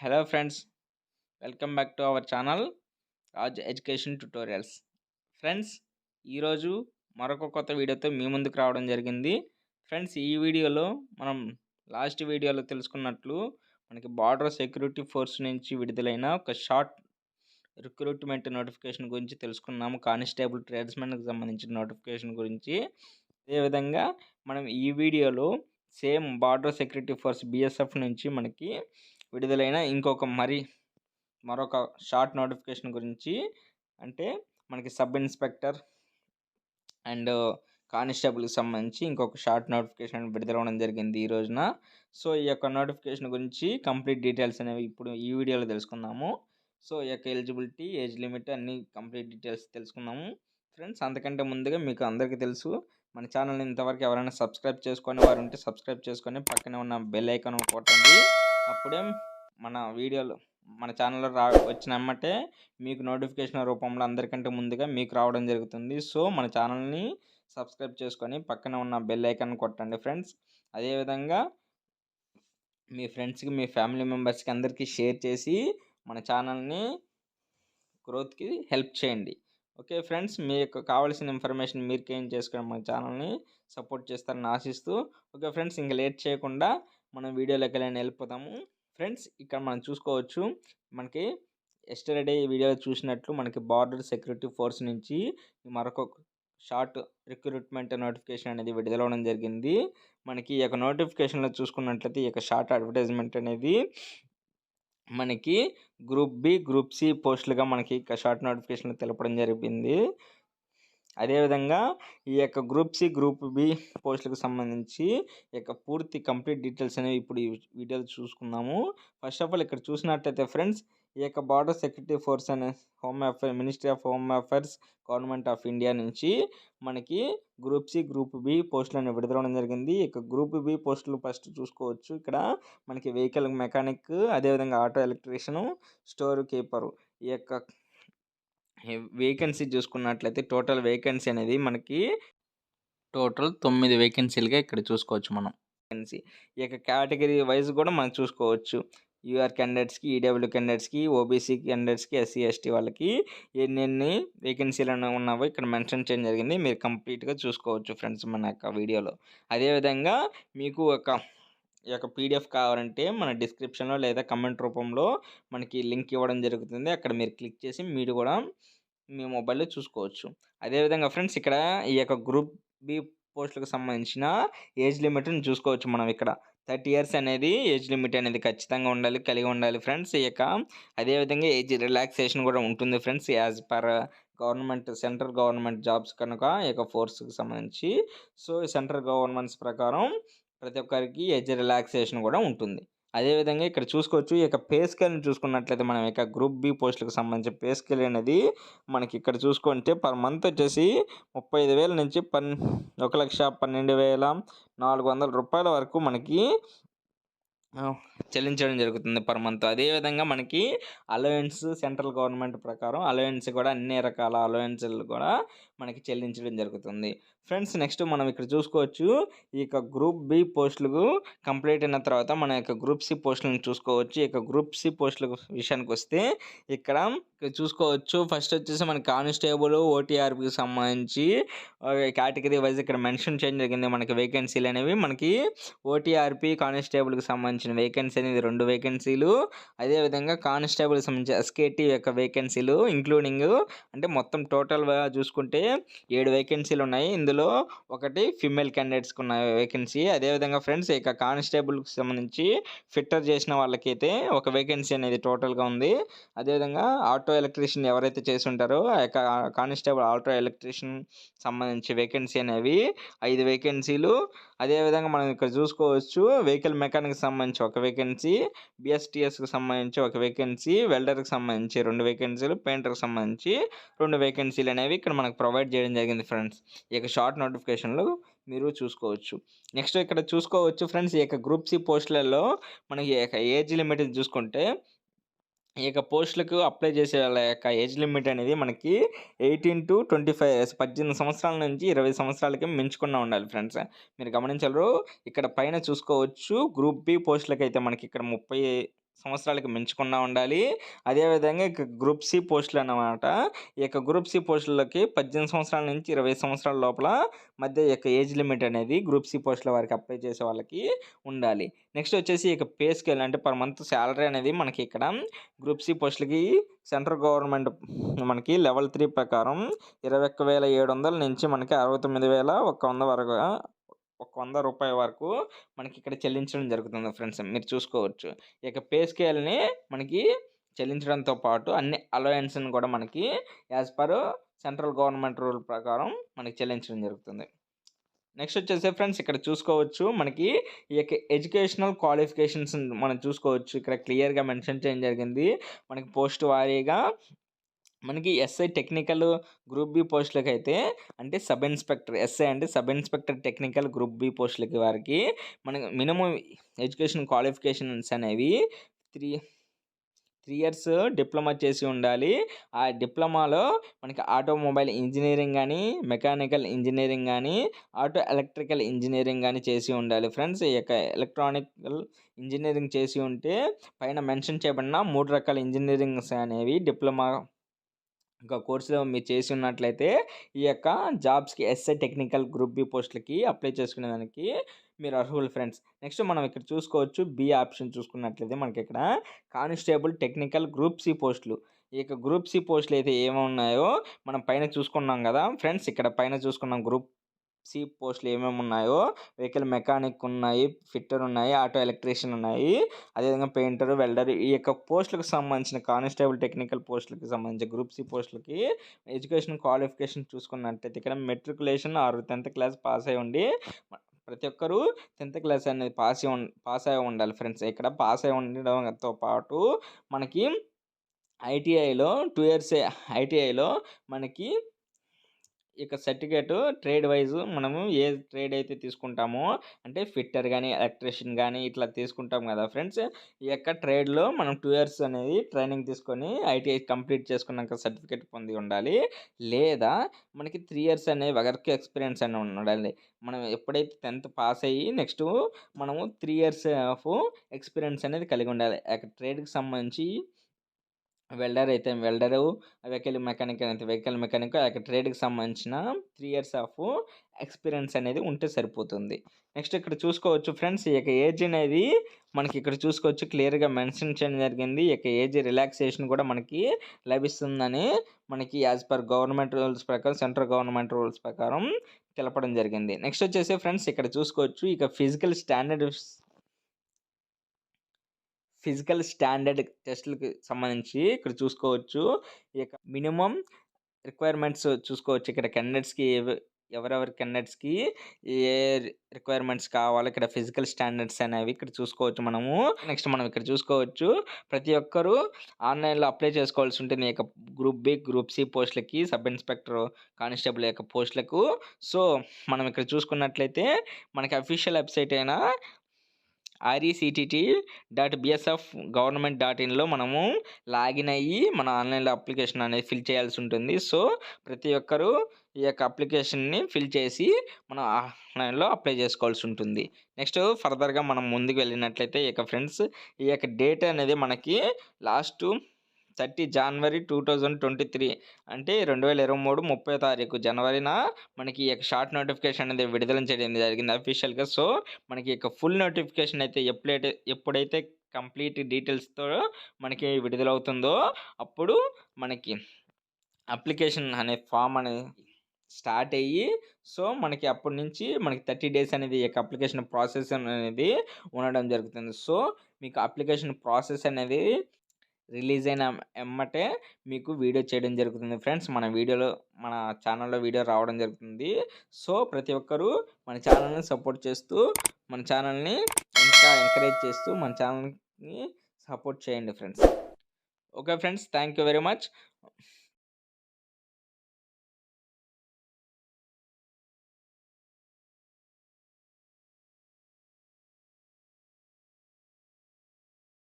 Hello friends, welcome back to our channel Raj education tutorials. Friends, ఈరోజు మరొక కొత్త వీడియోతో మీ ముందుకు రావడం జరిగింది. ఫ్రెండ్స్, ఈ వీడియోలో మనం లాస్ట్ వీడియోలో తెలుసుకున్నట్లు మనకి బార్డర్ సెక్యూరిటీ ఫోర్స్ నుంచి విడుదలైన ఒక షార్ట్ రిక్రూట్మెంట్ నోటిఫికేషన్ గురించి తెలుసుకున్నాము. కానిస్టేబుల్ ట్రేడ్స్మెన్కి సంబంధించిన నోటిఫికేషన్ గురించి. అదేవిధంగా మనం ఈ వీడియోలో same border security force BSF నుంచి మనకి విడుదలైన మరొక షార్ట్ నోటిఫికేషన్ గురించి, అంటే మనకి సబ్ ఇన్స్పెక్టర్ అండ్ కానిస్టేబుల్కి సంబంధించి ఇంకొక షార్ట్ నోటిఫికేషన్ విడుదలవడం జరిగింది ఈ రోజున. సో ఈ యొక్క నోటిఫికేషన్ గురించి కంప్లీట్ డీటెయిల్స్ అనేవి ఇప్పుడు ఈ వీడియోలో తెలుసుకుందాము. సో ఈ యొక్క ఎలిజిబిలిటీ, ఏజ్ లిమిట్ అన్ని కంప్లీట్ డీటెయిల్స్ తెలుసుకుందాము. ఫ్రెండ్స్, అంతకంటే ముందుగా మీకు అందరికీ తెలుసు, మన ఛానల్ని ఇంతవరకు ఎవరైనా సబ్స్క్రైబ్ చేసుకునే వారు ఉంటే సబ్స్క్రైబ్ చేసుకొని పక్కనే ఉన్న బెల్ ఐకాన్ కొట్టండి. అప్పుడే మన ఛానల్లో వచ్చిన వెంబటే మీకు నోటిఫికేషన్ రూపంలో అందరికంటే ముందుగా మీకు రావడం జరుగుతుంది. సో మన ఛానల్ని సబ్స్క్రైబ్ చేసుకొని పక్కన ఉన్న బెల్ ఐకాన్ కొట్టండి ఫ్రెండ్స్. అదేవిధంగా మీ ఫ్రెండ్స్కి, మీ ఫ్యామిలీ మెంబర్స్కి అందరికీ షేర్ చేసి మన ఛానల్ని గ్రోత్కి హెల్ప్ చేయండి. ఓకే ఫ్రెండ్స్, మీకు కావాల్సిన ఇన్ఫర్మేషన్ మీరు గెయిన్ చేసుకొని మన ఛానల్ని సపోర్ట్ చేస్తారని ఆశిస్తూ, ఓకే ఫ్రెండ్స్, ఇంకా లేట్ చేయకుండా మనం వీడియోలోకి వెళ్ళిపోతాము. ఫ్రెండ్స్, ఇక్కడ మనం చూసుకోవచ్చు, మనకి ఎస్టర్డే ఈ వీడియో చూసినట్లు మనకి బార్డర్ సెక్యూరిటీ ఫోర్స్ నుంచి మరొక షార్ట్ రిక్రూట్మెంట్ నోటిఫికేషన్ అనేది విడుదలవడం జరిగింది. మనకి ఈ యొక్క నోటిఫికేషన్లో చూసుకున్నట్లయితే ఈ యొక్క షార్ట్ అడ్వర్టైజ్మెంట్ అనేది మనకి GroupB, GroupC పోస్టులుగా మనకి షార్ట్ నోటిఫికేషన్ తెలపడం జరిగింది. అదేవిధంగా ఈ యొక్క GroupC, GroupB పోస్టులకు సంబంధించి ఈ యొక్క పూర్తి కంప్లీట్ డీటెయిల్స్ అనేవి ఇప్పుడు ఈ వీడియోలో చూసుకుందాము. ఫస్ట్ ఆఫ్ ఆల్ ఇక్కడ చూసినట్లయితే ఫ్రెండ్స్, ఈ యొక్క బార్డర్ సెక్యూరిటీ ఫోర్స్ అనే ministry of home affairs, government of India నుంచి మనకి GroupC, GroupB పోస్టులను విడుదలవడం జరిగింది. ఇక GroupB పోస్టులు ఫస్ట్ చూసుకోవచ్చు. ఇక్కడ మనకి వెహికల్ మెకానిక్, అదేవిధంగా ఆటో ఎలక్ట్రీషియన్, స్టోర్ కీపరు, ఈ యొక్క వేకెన్సీ చూసుకున్నట్లయితే టోటల్ వేకెన్సీ అనేది మనకి టోటల్ 9 వేకెన్సీలుగా ఇక్కడ చూసుకోవచ్చు మనం. వేకెన్సీ ఈ యొక్క కేటగిరీ వైజ్ కూడా మనం చూసుకోవచ్చు. యూఆర్ క్యాండిడేట్స్కి, ఈడబ్ల్యూ క్యాండిడేట్స్కి, ఓబీసీ క్యాండిడేట్స్కి, ఎస్సీ ఎస్టీ వాళ్ళకి ఎన్ని వేకెన్సీలు ఉన్నావో ఇక్కడ మెన్షన్ చేయడం జరిగింది. మీరు కంప్లీట్గా చూసుకోవచ్చు ఫ్రెండ్స్ మన యొక్క వీడియోలో. అదేవిధంగా మీకు ఈ యొక్క PDF కావాలంటే మన డిస్క్రిప్షన్లో లేదా కమెంట్ రూపంలో మనకి లింక్ ఇవ్వడం జరుగుతుంది. అక్కడ మీరు క్లిక్ చేసి మీరు కూడా మీ మొబైల్లో చూసుకోవచ్చు. అదేవిధంగా ఫ్రెండ్స్, ఇక్కడ ఈ యొక్క GroupB పోస్టులకు సంబంధించిన ఏజ్ లిమిట్ని చూసుకోవచ్చు. మనం ఇక్కడ 30 years అనేది ఏజ్ లిమిట్ అనేది ఖచ్చితంగా కలిగి ఉండాలి ఫ్రెండ్స్. అదేవిధంగా ఏజ్ రిలాక్సేషన్ కూడా ఉంటుంది friends, as per central government jobs కనుక ఈ యొక్క ఫోర్స్కి సంబంధించి. సో సెంట్రల్ గవర్నమెంట్స్ ప్రకారం ప్రతి ఒక్కరికి ఏజ్ రిలాక్సేషన్ కూడా ఉంటుంది. అదేవిధంగా ఇక్కడ చూసుకోవచ్చు, ఈ యొక్క పే స్కేల్ని చూసుకున్నట్లయితే మనం ఇక GroupB పోస్టులకు సంబంధించి పే స్కేల్ అనేది మనకి ఇక్కడ చూసుకుంటే పర్ మంత్ వచ్చేసి 35,000 నుంచి 1,12,400 రూపాయల వరకు మనకి చెల్లించడం జరుగుతుంది పర్ మంత్. అదేవిధంగా మనకి అలవెన్స్ సెంట్రల్ గవర్నమెంట్ ప్రకారం అలవెన్స్ కూడా అన్ని రకాల అలవెన్స్లు కూడా మనకి చెల్లించడం జరుగుతుంది ఫ్రెండ్స్. నెక్స్ట్ మనం ఇక్కడ చూసుకోవచ్చు, ఈ యొక్క GroupB పోస్టులు కంప్లీట్ అయిన తర్వాత మన యొక్క GroupC పోస్టులను చూసుకోవచ్చు. ఈ యొక్క GroupC పోస్టుల విషయానికి వస్తే ఇక్కడ చూసుకోవచ్చు, ఫస్ట్ వచ్చేసి మన కానిస్టేబుల్ OTRPకి సంబంధించి కేటగిరీ వైజ్ ఇక్కడ మెన్షన్ చేయడం జరిగింది. మనకి వేకెన్సీలు అనేవి మనకి OTRP కానిస్టేబుల్కి సంబంధించిన వేకెన్సీ అనేది 2 వేకెన్సీలు. అదేవిధంగా కానిస్టేబుల్కి సంబంధించి SKT యొక్క వేకెన్సీలు ఇంక్లూడింగ్, అంటే మొత్తం టోటల్గా చూసుకుంటే 7 వేకెన్సీలు ఉన్నాయి. ఇందులో ఒకటి ఫిమేల్ క్యాండిడేట్స్కి ఉన్న వేకెన్సీ. అదేవిధంగా ఫ్రెండ్స్, ఇక కానిస్టేబుల్కి సంబంధించి ఫిట్టర్ చేసిన వాళ్ళకైతే ఒక వేకెన్సీ అనేది టోటల్గా ఉంది. అదేవిధంగా ఆటో ఎలక్ట్రీషియన్ ఎవరైతే చేసి ఉంటారో ఆ యొక్క కానిస్టేబుల్ ఆటో ఎలక్ట్రీషియన్ సంబంధించి వేకెన్సీ అనేవి 5 వేకెన్సీలు. అదేవిధంగా మనం ఇక్కడ చూసుకోవచ్చు, వెహికల్ మెకానిక్కి సంబంధించి ఒక వేకెన్సీ, BSTSకి సంబంధించి ఒక వేకెన్సీ, వెల్డర్కి సంబంధించి 2 వేకెన్సీలు, పెయింటర్కి సంబంధించి 2 వేకెన్సీలు అనేవి ఇక్కడ మనకు ప్రొవైడ్ చేయడం జరిగింది ఫ్రెండ్స్. ఈ యొక్క షార్ట్ నోటిఫికేషన్లో మీరు చూసుకోవచ్చు. నెక్స్ట్ ఇక్కడ చూసుకోవచ్చు ఫ్రెండ్స్, ఈ యొక్క GroupC పోస్టులలో మనకి ఏజ్ లిమిట్ చూసుకుంటే ఈ యొక్క పోస్టులకు అప్లై చేసే వాళ్ళ యొక్క ఏజ్ లిమిట్ అనేది మనకి 18 to 25 years, 18 సంవత్సరాల నుంచి 20 సంవత్సరాలకి మించకుండా ఉండాలి ఫ్రెండ్స్. మీరు గమనించగలరు, ఇక్కడ పైన చూసుకోవచ్చు GroupB పోస్టులకు అయితే మనకి ఇక్కడ 30 సంవత్సరాలకు మించకుండా ఉండాలి. అదేవిధంగా ఇక గ్రూప్ సి పోస్టులు అన్నమాట. ఈ యొక్క గ్రూప్ సి పోస్టులకి 18 సంవత్సరాల నుంచి 20 సంవత్సరాల లోపల మధ్య యొక్క ఏజ్ లిమిట్ అనేది గ్రూప్ సి పోస్టుల వారికి అప్లై చేసే వాళ్ళకి ఉండాలి. నెక్స్ట్ వచ్చేసి ఇక పే స్కేల్ అంటే పర్ మంత్ శాలరీ అనేది మనకి ఇక్కడ గ్రూప్ సి పోస్టులకి సెంట్రల్ గవర్నమెంట్ మనకి లెవెల్ 3 ప్రకారం 21,700 నుంచి మనకి 69,100 వరకు రూపాయల వరకు మనకి ఇక్కడ చెల్లించడం జరుగుతుంది ఫ్రెండ్స్. మీరు చూసుకోవచ్చు. ఇక పే స్కేల్ని మనకి చెల్లించడంతో పాటు అన్ని అలవెన్స్ని కూడా మనకి as per central government rule ప్రకారం మనకి చెల్లించడం జరుగుతుంది. నెక్స్ట్ వచ్చేసి ఫ్రెండ్స్ ఇక్కడ చూసుకోవచ్చు మనకి ఈ యొక్క ఎడ్యుకేషనల్ క్వాలిఫికేషన్స్ మనం చూసుకోవచ్చు. ఇక్కడ క్లియర్గా మెన్షన్ చేయడం జరిగింది. మనకి పోస్ట్ వారీగా మనకి ఎస్ఐ టెక్నికల్ గ్రూప్ బి పోస్టులకి అయితే అంటే సబ్ ఇన్స్పెక్టర్ ఎస్ఐ అంటే sub inspector technical group B పోస్టులకి వారికి మనకి మినిమం ఎడ్యుకేషన్ క్వాలిఫికేషన్స్ అనేవి 3 ఇయర్స్ డిప్లొమా చేసి ఉండాలి. ఆ డిప్లొమాలో మనకి ఆటోమొబైల్ ఇంజనీరింగ్ కానీ, మెకానికల్ ఇంజనీరింగ్ కానీ, ఆటో ఎలక్ట్రికల్ ఇంజనీరింగ్ కానీ చేసి ఉండాలి ఫ్రెండ్స్. ఈ యొక్క ఎలక్ట్రానికల్ ఇంజనీరింగ్ చేసి ఉంటే పైన మెన్షన్ చేయబడిన 3 రకాల ఇంజనీరింగ్స్ అనేవి డిప్లొమా ఇంకా కోర్సులో మీరు చేసి ఉన్నట్లయితే ఈ యొక్క జాబ్స్కి ఎస్ఐ టెక్నికల్ గ్రూప్ బి పోస్టులకి అప్లై చేసుకునేదానికి మీరు అర్హులు ఫ్రెండ్స్. నెక్స్ట్ మనం ఇక్కడ చూసుకోవచ్చు బి ఆప్షన్ చూసుకున్నట్లయితే మనకి ఇక్కడ కానిస్టేబుల్ టెక్నికల్ గ్రూప్ సి పోస్టులు. ఈ యొక్క గ్రూప్ సి పోస్టులు అయితే ఏమి ఉన్నాయో మనం పైన చూసుకున్నాం కదా ఫ్రెండ్స్. ఇక్కడ పైన చూసుకున్నాం గ్రూప్ సి పోస్టులు ఏమేమి ఉన్నాయో వెహికల్ మెకానిక్ ఉన్నాయి, ఫిట్టర్ ఉన్నాయి, ఆటో ఎలక్ట్రీషియన్ ఉన్నాయి, అదేవిధంగా పెయింటర్, వెల్డర్. ఈ యొక్క పోస్టులకు సంబంధించిన కానిస్టేబుల్ టెక్నికల్ పోస్టులకు సంబంధించిన గ్రూప్ సి పోస్టులకి ఎడ్యుకేషన్ క్వాలిఫికేషన్ చూసుకున్నట్టయితే ఇక్కడ matriculation or 10th class pass అయి ఉండి ప్రతి ఒక్కరూ 10th క్లాస్ అనేది పాస్ అయి ఉండాలి ఫ్రెండ్స్. ఇక్కడ పాస్ అయి ఉండడంతో పాటు మనకి ఐటీఐలో 2 ఇయర్స్ ఐటీఐలో మనకి ఇక సర్టిఫికేట్ ట్రేడ్ వైజ్ మనము ఏ ట్రేడ్ అయితే తీసుకుంటామో అంటే ఫిట్టర్ కానీ ఎలక్ట్రీషియన్ కానీ ఇట్లా తీసుకుంటాం కదా ఫ్రెండ్స్. ఈ యొక్క ట్రేడ్లో మనం 2 ఇయర్స్ అనేది ట్రైనింగ్ తీసుకొని ఐటీఐ కంప్లీట్ చేసుకున్నాక సర్టిఫికేట్ పొంది ఉండాలి. లేదా మనకి 3 ఇయర్స్ అనే వర్క్ ఎక్స్పీరియన్స్ అని ఉండాలి. మనం ఎప్పుడైతే 10th పాస్ అయ్యి నెక్స్ట్ మనము 3 ఇయర్స్ ఆఫ్ ఎక్స్పీరియన్స్ అనేది కలిగి ఉండాలి. ట్రేడ్కి సంబంధించి వెల్డర్ అయితే వెల్డరు, వెహికల్ మెకానిక్ అయితే వెహికల్ మెకానిక్, ఆ యొక్క ట్రేడ్కి సంబంధించిన 3 ఇయర్స్ ఆఫ్ ఎక్స్పీరియన్స్ అనేది ఉంటే సరిపోతుంది. నెక్స్ట్ ఇక్కడ చూసుకోవచ్చు ఫ్రెండ్స్ ఈ యొక్క ఏజ్ అనేది మనకి ఇక్కడ చూసుకోవచ్చు క్లియర్గా మెన్షన్ చేయడం జరిగింది. ఈ యొక్క ఏజ్ రిలాక్సేషన్ కూడా మనకి లభిస్తుందని మనకి యాజ్ పర్ గవర్నమెంట్ రూల్స్ ప్రకారం సెంట్రల్ గవర్నమెంట్ రూల్స్ ప్రకారం తెలపడం జరిగింది. నెక్స్ట్ వచ్చేసి ఫ్రెండ్స్ ఇక్కడ చూసుకోవచ్చు ఇక ఫిజికల్ స్టాండర్డ్ టెస్టులకి సంబంధించి ఇక్కడ చూసుకోవచ్చు. ఈ యొక్క మినిమం రిక్వైర్మెంట్స్ చూసుకోవచ్చు. ఇక్కడ క్యాండిడేట్స్కి ఎవరెవరి క్యాండిడేట్స్కి ఏ రిక్వైర్మెంట్స్ కావాలో ఇక్కడ ఫిజికల్ స్టాండర్డ్స్ అనేవి ఇక్కడ చూసుకోవచ్చు మనము. నెక్స్ట్ మనం ఇక్కడ చూసుకోవచ్చు ప్రతి ఒక్కరూ ఆన్లైన్లో అప్లై చేసుకోవాల్సి ఉంటుంది ఈ యొక్క గ్రూప్ బి గ్రూప్ సి పోస్టులకి, సబ్ ఇన్స్పెక్టర్ కానిస్టేబుల్ యొక్క పోస్టులకు. సో మనం ఇక్కడ చూసుకున్నట్లయితే మనకి అఫీషియల్ వెబ్సైట్ అయిన rectt.bsfgovernment.inలో మనము లాగిన్ అయ్యి మన ఆన్లైన్లో అప్లికేషన్ అనేది ఫిల్ చేయాల్సి ఉంటుంది. సో ప్రతి ఒక్కరూ ఈ యొక్క అప్లికేషన్ని ఫిల్ చేసి మనం ఆన్లైన్లో అప్లై చేసుకోవాల్సి ఉంటుంది. నెక్స్ట్ ఫర్దర్గా మనం ముందుకు వెళ్ళినట్లయితే ఈ యొక్క ఫ్రెండ్స్ ఈ యొక్క డేట్ అనేది మనకి లాస్ట్ 30 జనవరి 2023 అంటే 2023 30వ తారీఖు జనవరిన మనకి ఈ యొక్క షార్ట్ నోటిఫికేషన్ అనేది విడుదల చేయడం జరిగింది అఫీషియల్గా. సో మనకి యొక్క ఫుల్ నోటిఫికేషన్ అయితే ఎప్పుడైతే కంప్లీట్ డీటెయిల్స్తో మనకి విడుదలవుతుందో అప్పుడు మనకి అప్లికేషన్ అనే ఫామ్ అనేది స్టార్ట్ అయ్యి సో మనకి అప్పటి నుంచి మనకి 30 డేస్ అనేది ఈ యొక్క అప్లికేషన్ ప్రాసెస్ అనేది ఉండడం జరుగుతుంది. సో మీకు అప్లికేషన్ ప్రాసెస్ అనేది రిలీజ్ అయిన ఎమ్మటే మీకు వీడియో చేయడం జరుగుతుంది ఫ్రెండ్స్. మన ఛానల్లో వీడియో రావడం జరుగుతుంది. సో ప్రతి ఒక్కరూ మన ఛానల్ని సపోర్ట్ చేస్తూ మన ఛానల్ని ఇంకా ఎంకరేజ్ చేస్తూ మన ఛానల్ని సపోర్ట్ చేయండి friends. Okay friends, thank you very much.